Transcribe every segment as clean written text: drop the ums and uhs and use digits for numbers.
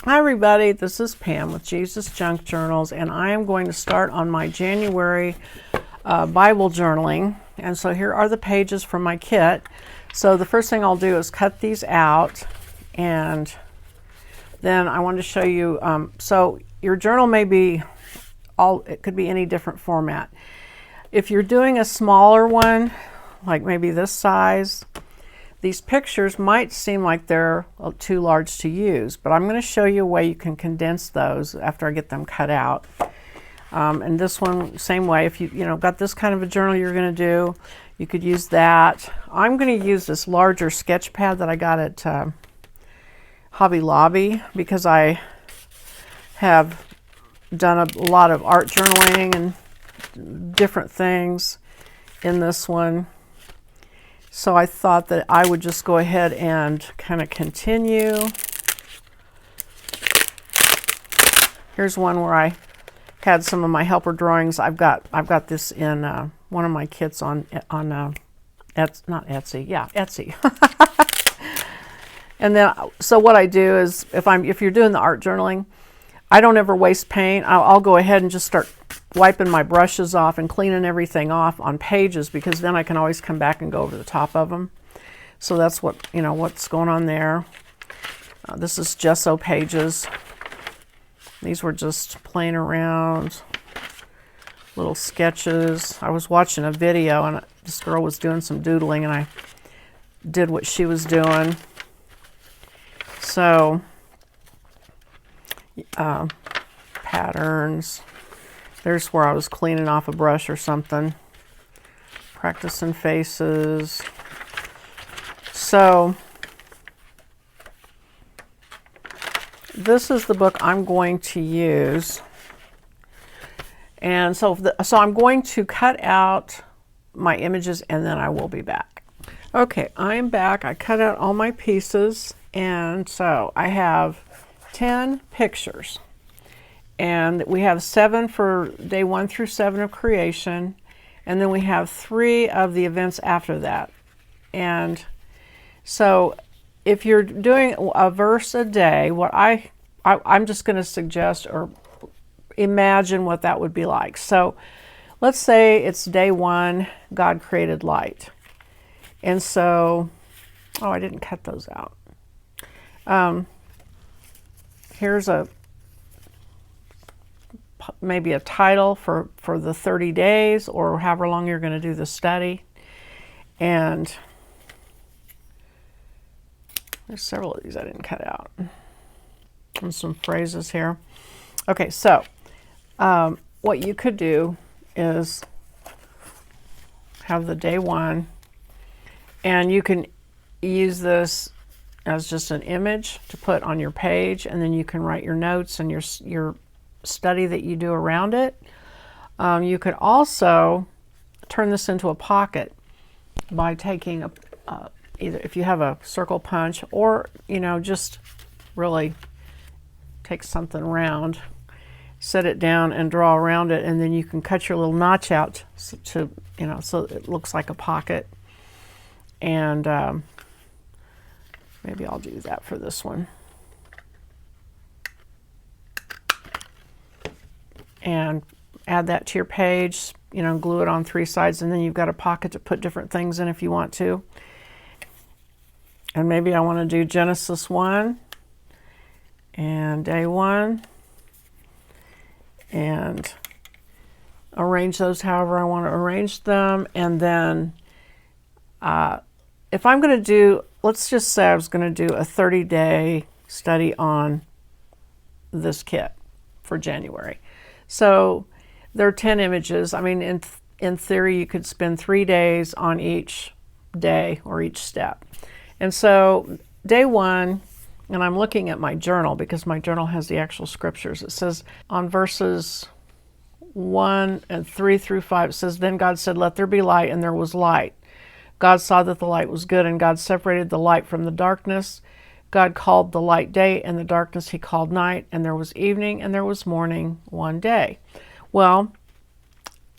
Hi everybody, this is Pam with Jesus Junk Journals, and I am going to start on my January Bible journaling. And so here are the pages from my kit. So the first thing I'll do is cut these out, and then I want to show you, so your journal may be it could be any different format. If you're doing a smaller one, like maybe this size, these pictures might seem like they're too large to use, but I'm going to show you a way you can condense those after I get them cut out. And this one, same way, if you got this kind of a journal you're going to do, you could use that. I'm going to use this larger sketch pad that I got at Hobby Lobby because I have done a lot of art journaling and different things in this one. So I thought that I would just go ahead and kind of continue. Here's one where I had some of my helper drawings. I've got this in one of my kits on not Etsy, yeah, Etsy. And then so what I do is if you're doing the art journaling, I don't ever waste paint. I'll go ahead and just start wiping my brushes off and cleaning everything off on pages, because then I can always come back and go over the top of them. So that's what's going on there. This is gesso pages. These were just playing around, little sketches. I was watching a video and this girl was doing some doodling and I did what she was doing. So patterns. There's where I was cleaning off a brush or something. Practicing faces. So this is the book I'm going to use. And so I'm going to cut out my images and then I will be back. Okay, I'm back. I cut out all my pieces, and so I have 10 pictures. And we have 7 for day 1 through 7 of creation. And then we have 3 of the events after that. And so if you're doing a verse a day, what I'm just going to suggest or imagine what that would be like. So let's say it's day 1, God created light. And so, oh, I didn't cut those out. Here's maybe a title for the 30 days or however long you're going to do the study. And there's several of these I didn't cut out. And some phrases here. Okay, so what you could do is have the day 1, and you can use this as just an image to put on your page, and then you can write your notes and your study that you do around it. You could also turn this into a pocket by taking either if you have a circle punch or just really take something round, set it down and draw around it, and then you can cut your little notch out to so it looks like a pocket. And maybe I'll do that for this one. And add that to your page, glue it on 3 sides, and then you've got a pocket to put different things in if you want to. And maybe I want to do Genesis 1 and day 1 and arrange those however I want to arrange them. And then if I'm going to do, let's just say I was going to do a 30-day study on this kit for January. So there are 10 images. I mean, in theory, you could spend 3 days on each day or each step. And so day 1, and I'm looking at my journal because my journal has the actual scriptures. It says on verses 1 and 3 through 5, it says, "Then God said, 'Let there be light,' and there was light. God saw that the light was good, and God separated the light from the darkness. God called the light day, and the darkness he called night, and there was evening, and there was morning one day." Well,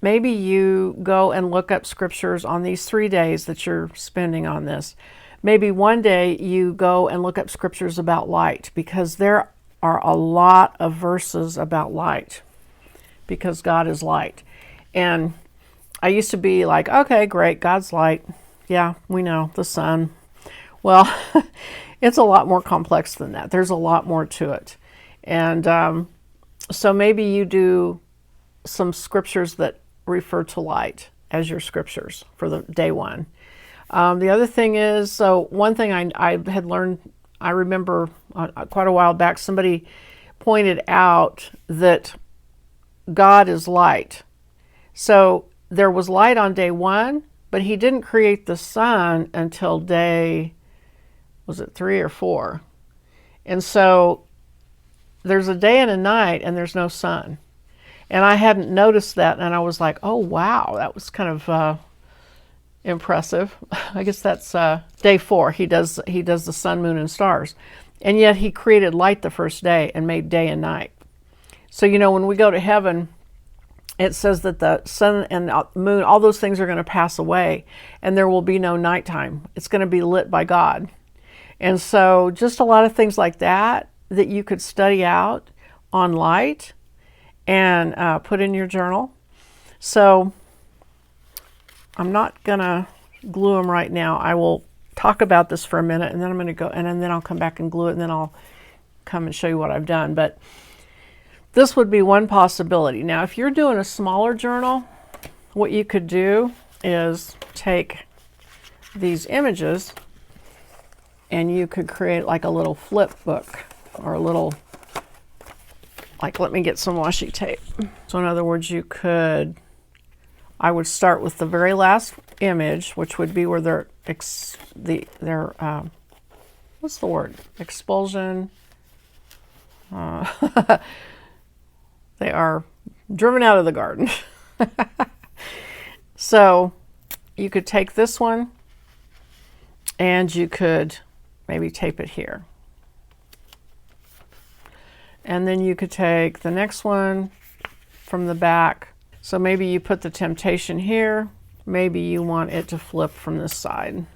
maybe you go and look up scriptures on these 3 days that you're spending on this. Maybe one day you go and look up scriptures about light, because there are a lot of verses about light, because God is light. And I used to be like, okay, great, God's light. Yeah, we know, the sun. Well, it's a lot more complex than that. There's a lot more to it. And so maybe you do some scriptures that refer to light as your scriptures for the day one. The other thing is, so one thing I had learned, I remember quite a while back, somebody pointed out that God is light. So there was light on day one, but he didn't create the sun until day, was it 3 or 4? And so there's a day and a night and there's no sun. And I hadn't noticed that, and I was like, oh wow, that was kind of impressive. I guess that's day 4. He does the sun, moon, and stars. And yet he created light the first day and made day and night. So, you know, when we go to heaven, it says that the sun and the moon, all those things are going to pass away, and there will be no nighttime. It's going to be lit by God. And so just a lot of things like that you could study out on light and put in your journal. So I'm not going to glue them right now. I will talk about this for a minute, and then I'm going to go, and then I'll come back and glue it, and then I'll come and show you what I've done. But this would be one possibility. Now, if you're doing a smaller journal, what you could do is take these images and you could create like a little flip book, or a little, like, let me get some washi tape. So in other words, I would start with the very last image, which would be where their what's the word? Expulsion. They are driven out of the garden. So you could take this one and you could maybe tape it here. And then you could take the next one from the back. So maybe you put the temptation here. Maybe you want it to flip from this side.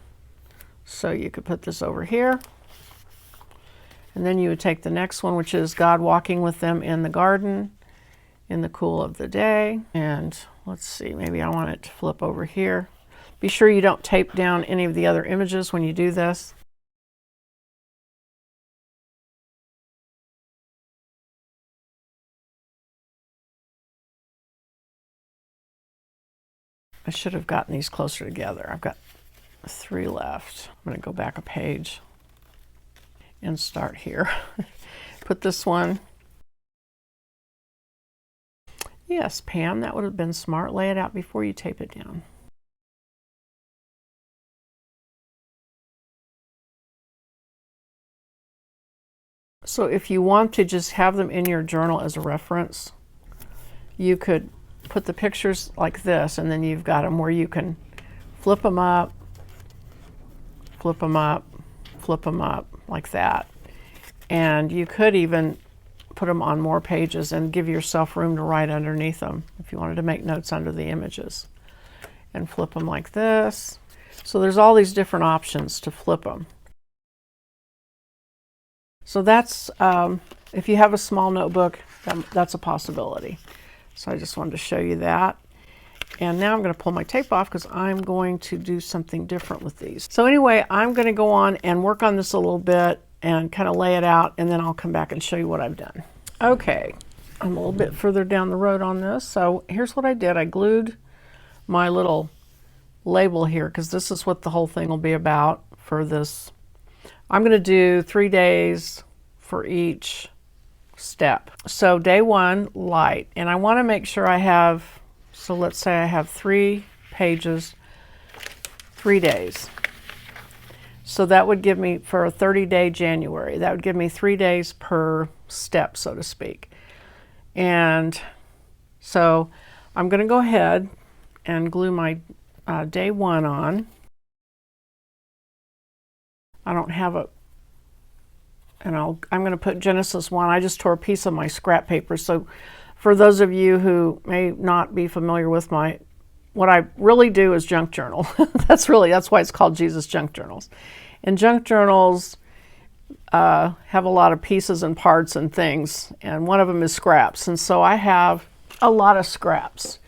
So you could put this over here. And then you would take the next one, which is God walking with them in the garden in the cool of the day. And let's see, maybe I want it to flip over here. Be sure you don't tape down any of the other images when you do this. I should have gotten these closer together. I've got 3 left. I'm going to go back a page and start here. Put this one. Yes, Pam, that would have been smart. Lay it out before you tape it down. So if you want to just have them in your journal as a reference, you could put the pictures like this, and then you've got them where you can flip them up, flip them up, flip them up like that. And you could even put them on more pages and give yourself room to write underneath them if you wanted to make notes under the images. And flip them like this. So there's all these different options to flip them. So that's, if you have a small notebook, that's a possibility. So I just wanted to show you that. And now I'm going to pull my tape off because I'm going to do something different with these. So anyway, I'm going to go on and work on this a little bit and kind of lay it out, and then I'll come back and show you what I've done. Okay, I'm a little bit further down the road on this. So here's what I did. I glued my little label here because this is what the whole thing will be about for this. I'm going to do 3 days for each step. So day 1, light. And I want to make sure I have, so let's say I have 3 pages, 3 days. So that would give me, for a 30-day January, that would give me 3 days per step, so to speak. And so I'm going to go ahead and glue my day 1 on. I don't have a, and I'm going to put Genesis 1. I just tore a piece of my scrap paper. So for those of you who may not be familiar with what I really do is junk journal. That's why it's called Jesus Junk Journals. And junk journals, have a lot of pieces and parts and things, and one of them is scraps. And so I have a lot of scraps.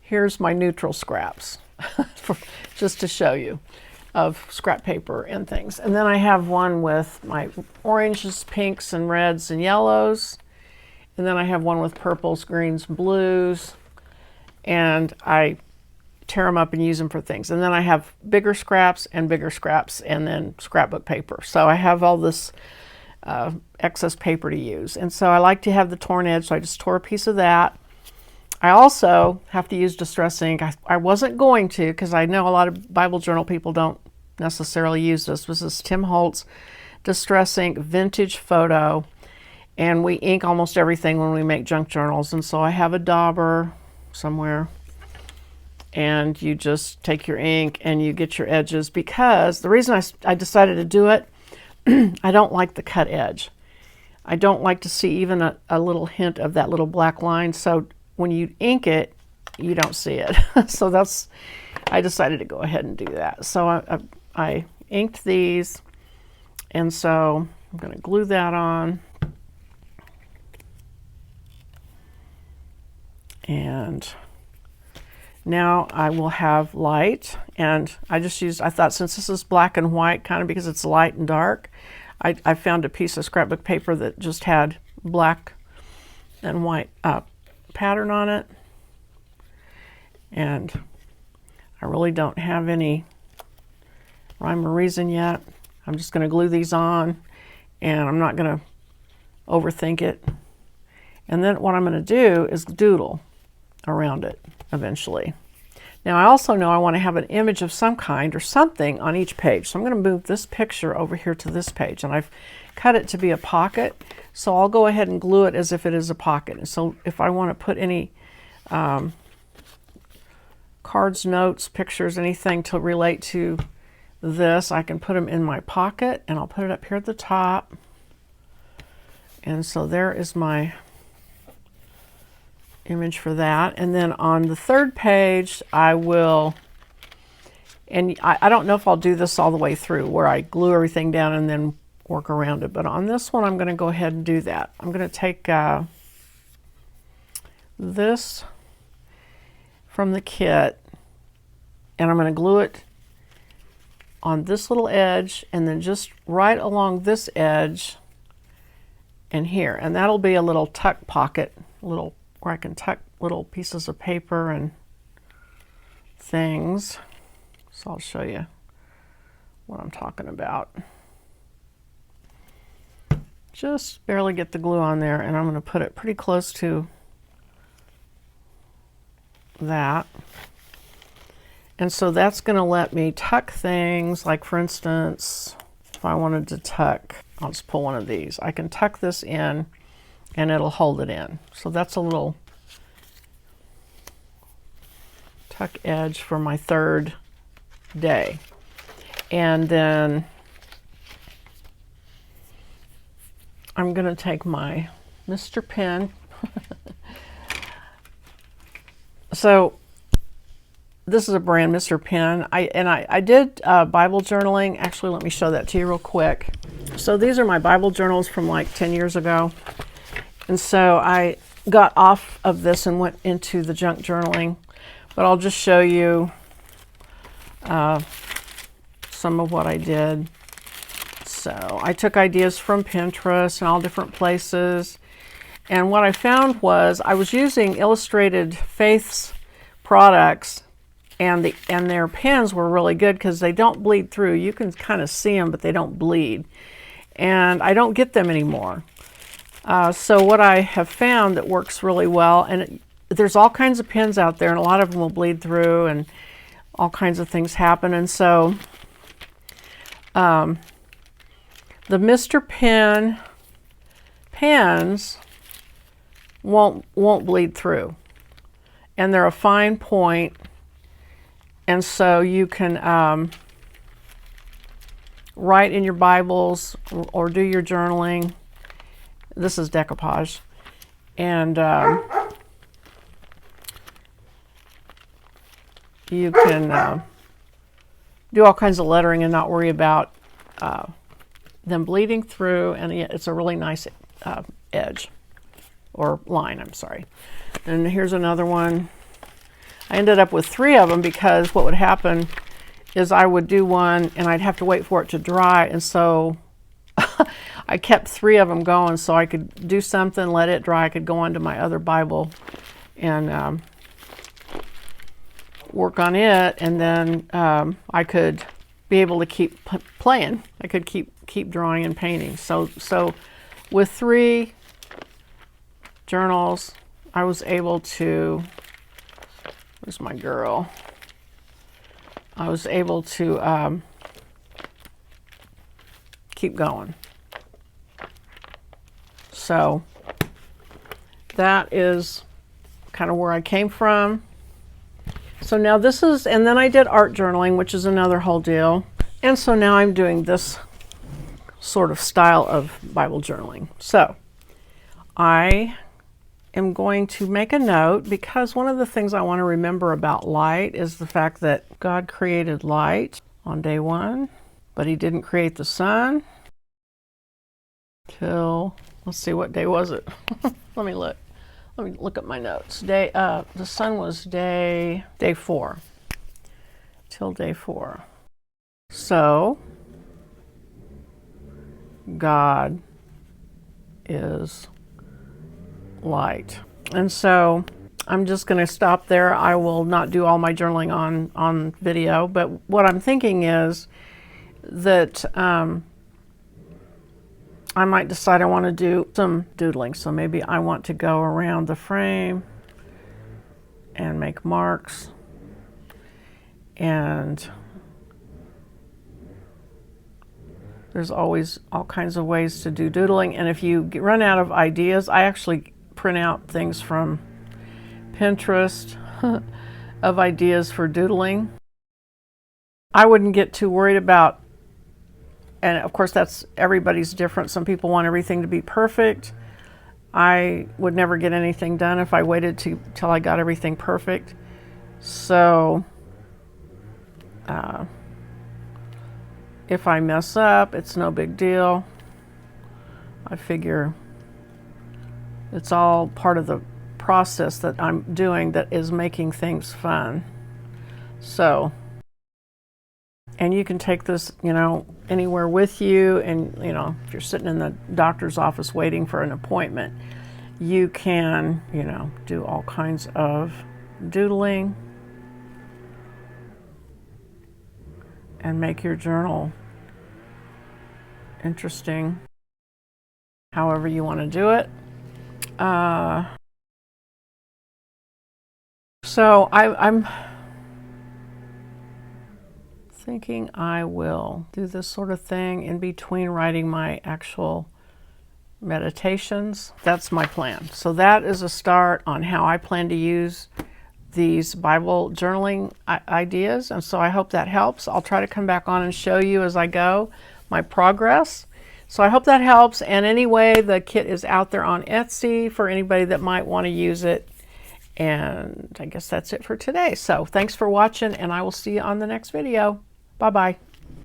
Here's my neutral scraps, just to show you, of scrap paper and things. And then I have one with my oranges, pinks, and reds and yellows. And then I have one with purples, greens, blues. And I tear them up and use them for things. And then I have bigger scraps, and then scrapbook paper. So I have all this excess paper to use. And so I like to have the torn edge, so I just tore a piece of that. I also have to use distress ink. I wasn't going to, because I know a lot of Bible journal people don't necessarily use this. This is Tim Holtz Distress Ink Vintage Photo, and we ink almost everything when we make junk journals. And so I have a dauber somewhere, and you just take your ink and you get your edges, because the reason I decided to do it, I don't like the cut edge. I don't like to see even a little hint of that little black line. So when you ink it, you don't see it. So I decided to go ahead and do that. So I inked these, and so I'm going to glue that on. And now I will have light, and I thought, since this is black and white, kind of because it's light and dark, I found a piece of scrapbook paper that just had black and white pattern on it. And I really don't have any rhyme or reason yet. I'm just going to glue these on, and I'm not going to overthink it. And then what I'm going to do is doodle around it eventually. Now I also know I want to have an image of some kind or something on each page. So I'm going to move this picture over here to this page, and I've cut it to be a pocket. So I'll go ahead and glue it as if it is a pocket. And so if I want to put any cards, notes, pictures, anything to relate to this, I can put them in my pocket, and I'll put it up here at the top. And so there is my image for that. And then on the third page, I will, and I don't know if I'll do this all the way through where I glue everything down and then work around it, but on this one I'm going to go ahead and do that. I'm going to take this from the kit, and I'm going to glue it on this little edge, and then just right along this edge and here, and that'll be a little tuck pocket, where I can tuck little pieces of paper and things. So I'll show you what I'm talking about. Just barely get the glue on there, and I'm going to put it pretty close to that. And so that's going to let me tuck things, like for instance, if I wanted to tuck, I'll just pull one of these. I can tuck this in, and it'll hold it in. So that's a little tuck edge for my third day. And then I'm going to take my Mr. Pen. So this is a brand, Mr. Pen. I did Bible journaling. Actually, let me show that to you real quick. So these are my Bible journals from like 10 years ago. And so I got off of this and went into the junk journaling. But I'll just show you some of what I did. So I took ideas from Pinterest and all different places. And what I found was I was using Illustrated Faith's products, and their pens were really good because they don't bleed through. You can kind of see them, but they don't bleed. And I don't get them anymore. So what I have found that works really well, and there's all kinds of pens out there, and a lot of them will bleed through, and all kinds of things happen. And so the Mr. Pen pens won't bleed through, and they're a fine point, and so you can write in your Bibles or do your journaling. This is decoupage, and you can do all kinds of lettering and not worry about them bleeding through, and it's a really nice edge, or line, I'm sorry. And here's another one. I ended up with 3 of them because what would happen is I would do one and I'd have to wait for it to dry, and so I kept 3 of them going so I could do something, let it dry, I could go on to my other Bible and work on it, and then I could be able to keep playing. I could keep drawing and painting. So with 3 journals, I was able to, where's my girl? I was able to keep going. So that is kind of where I came from. So now this is, and then I did art journaling, which is another whole deal. And so now I'm doing this sort of style of Bible journaling. So I am going to make a note, because one of the things I want to remember about light is the fact that God created light on day 1, but he didn't create the sun till, let's see, what day was it? Let me look at my notes. The sun was day 4, till day 4. So God is light. And so I'm just going to stop there. I will not do all my journaling on video, but what I'm thinking is that I might decide I want to do some doodling. So maybe I want to go around the frame and make marks, and there's always all kinds of ways to do doodling. And if you run out of ideas, I actually print out things from Pinterest of ideas for doodling. I wouldn't get too worried about, and of course that's, everybody's different. Some people want everything to be perfect. I would never get anything done if I waited till I got everything perfect. So if I mess up, it's no big deal. I figure it's all part of the process that I'm doing that is making things fun. So, and you can take this, anywhere with you, and, if you're sitting in the doctor's office waiting for an appointment, you can, do all kinds of doodling and make your journal interesting, however you want to do it. So I'm thinking I will do this sort of thing in between writing my actual meditations. That's my plan. So that is a start on how I plan to use these Bible journaling ideas, and so I hope that helps. I'll try to come back on and show you as I go my progress. So I hope that helps, and anyway, the kit is out there on Etsy for anybody that might want to use it. And I guess that's it for today. So thanks for watching, and I will see you on the next video. Bye-bye.